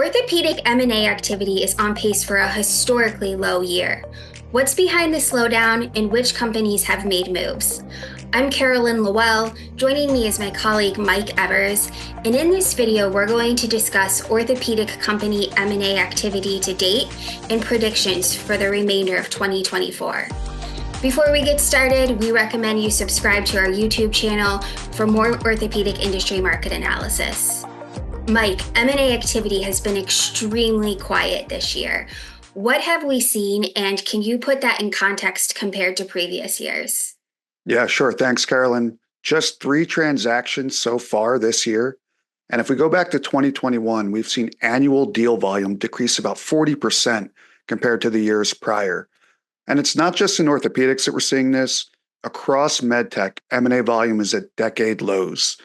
Orthopedic M&A activity is on pace for a historically low year. What's behind the slowdown and which companies have made moves? I'm Carolyn LaWell. Joining me is my colleague Mike Evers, and in this video we're going to discuss orthopedic company M&A activity to date and predictions for the remainder of 2024. Before we get started, we recommend you subscribe to our YouTube channel for more orthopedic industry market analysis. Mike, M&A activity has been extremely quiet this year. What have we seen, and can you put that in context compared to previous years? Yeah, sure. Thanks, Carolyn. Just 3 transactions so far this year. And if we go back to 2021, we've seen annual deal volume decrease about 40% compared to the years prior. And it's not just in orthopedics that we're seeing this. Across Medtech, M&A volume is at decade lows.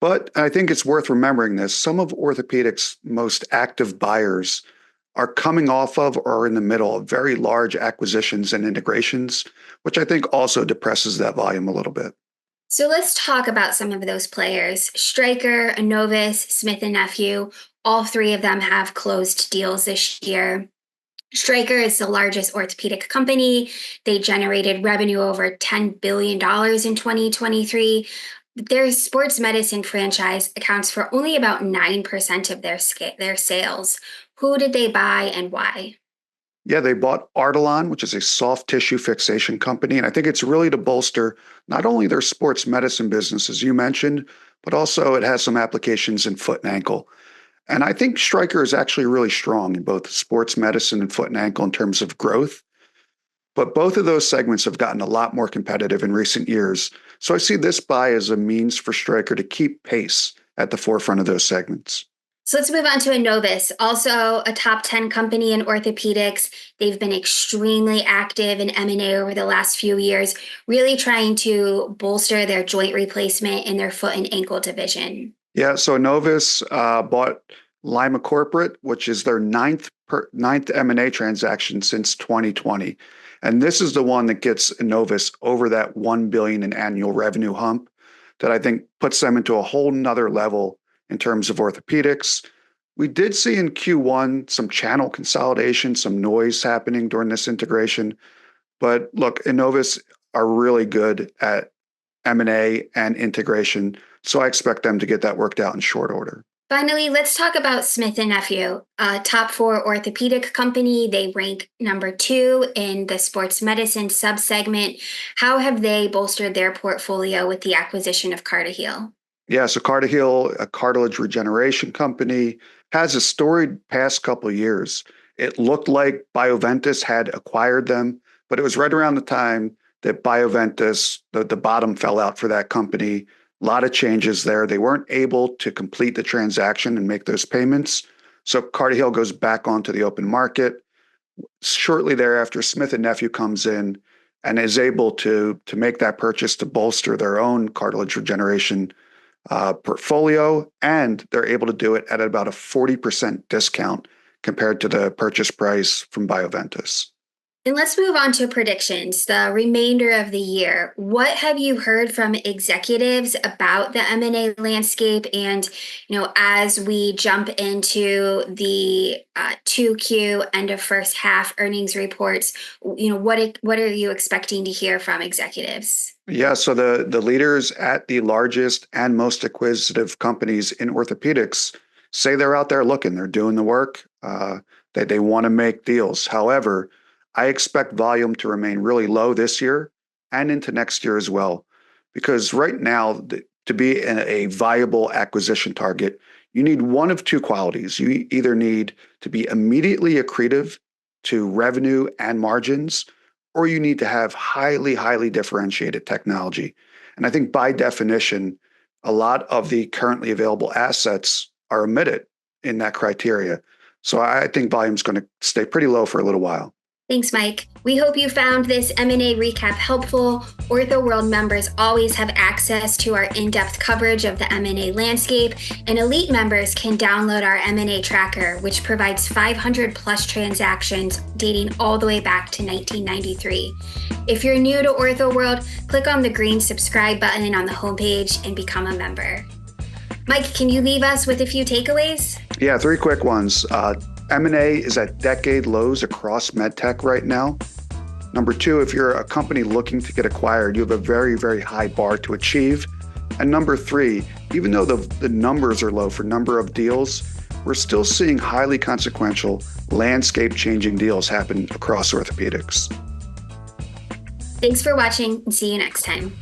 But I think it's worth remembering this. Some of orthopedics' most active buyers are coming off of or are in the middle of very large acquisitions and integrations, which I think also depresses that volume a little bit. So let's talk about some of those players. Stryker, Enovis, Smith+Nephew, all 3 of them have closed deals this year. Stryker is the largest orthopedic company. They generated revenue over $10 billion in 2023. Their sports medicine franchise accounts for only about 9% of their sales. Who did they buy and why? Yeah, they bought Artelon, which is a soft tissue fixation company. And I think it's really to bolster not only their sports medicine business, as you mentioned, but also it has some applications in foot and ankle. And I think Stryker is actually really strong in both sports medicine and foot and ankle in terms of growth. But both of those segments have gotten a lot more competitive in recent years. So I see this buy as a means for Stryker to keep pace at the forefront of those segments. So let's move on to Enovis, also a top 10 company in orthopedics. They've been extremely active in M&A over the last few years, really trying to bolster their joint replacement in their foot and ankle division. Yeah, so Enovis bought Lima Corporate, which is their ninth M&A transaction since 2020. And this is the one that gets Enovis over that $1 billion in annual revenue hump that I think puts them into a whole nother level in terms of orthopedics. We did see in Q1 some channel consolidation, some noise happening during this integration. But look, Enovis are really good at M&A and integration, so I expect them to get that worked out in short order. Finally, let's talk about Smith+Nephew, a top 4 orthopedic company. They rank number 2 in the sports medicine subsegment. How have they bolstered their portfolio with the acquisition of CartiHeal? Yeah, so CartiHeal, a cartilage regeneration company, has a storied past couple of years. It looked like Bioventus had acquired them, but it was right around the time that Bioventus, the bottom fell out for that company. A lot of changes there. They weren't able to complete the transaction and make those payments. So CartiHeal goes back onto the open market. Shortly thereafter, Smith+Nephew comes in and is able to make that purchase to bolster their own cartilage regeneration portfolio. And they're able to do it at about a 40% discount compared to the purchase price from Bioventus. And let's move on to predictions, the remainder of the year. What have you heard from executives about the M&A landscape? And, as we jump into the 2Q end of first half earnings reports, what are you expecting to hear from executives? Yeah, so the leaders at the largest and most acquisitive companies in orthopedics say they're out there looking, they're doing the work, that they want to make deals. However, I expect volume to remain really low this year and into next year as well, because right now, to be a viable acquisition target, you need one of 2 qualities. You either need to be immediately accretive to revenue and margins, or you need to have highly, highly differentiated technology. And I think by definition, a lot of the currently available assets are omitted in that criteria. So I think volume is going to stay pretty low for a little while. Thanks, Mike. We hope you found this M&A recap helpful. OrthoWorld members always have access to our in-depth coverage of the M&A landscape, and Elite members can download our M&A tracker, which provides 500 plus transactions dating all the way back to 1993. If you're new to OrthoWorld, click on the green subscribe button on the homepage and become a member. Mike, can you leave us with a few takeaways? Yeah, three quick ones. M&A is at decade lows across medtech right now. Number two, if you're a company looking to get acquired, you have a very, very high bar to achieve. And number three, even though the numbers are low for number of deals, we're still seeing highly consequential, landscape-changing deals happen across orthopedics. Thanks for watching and see you next time.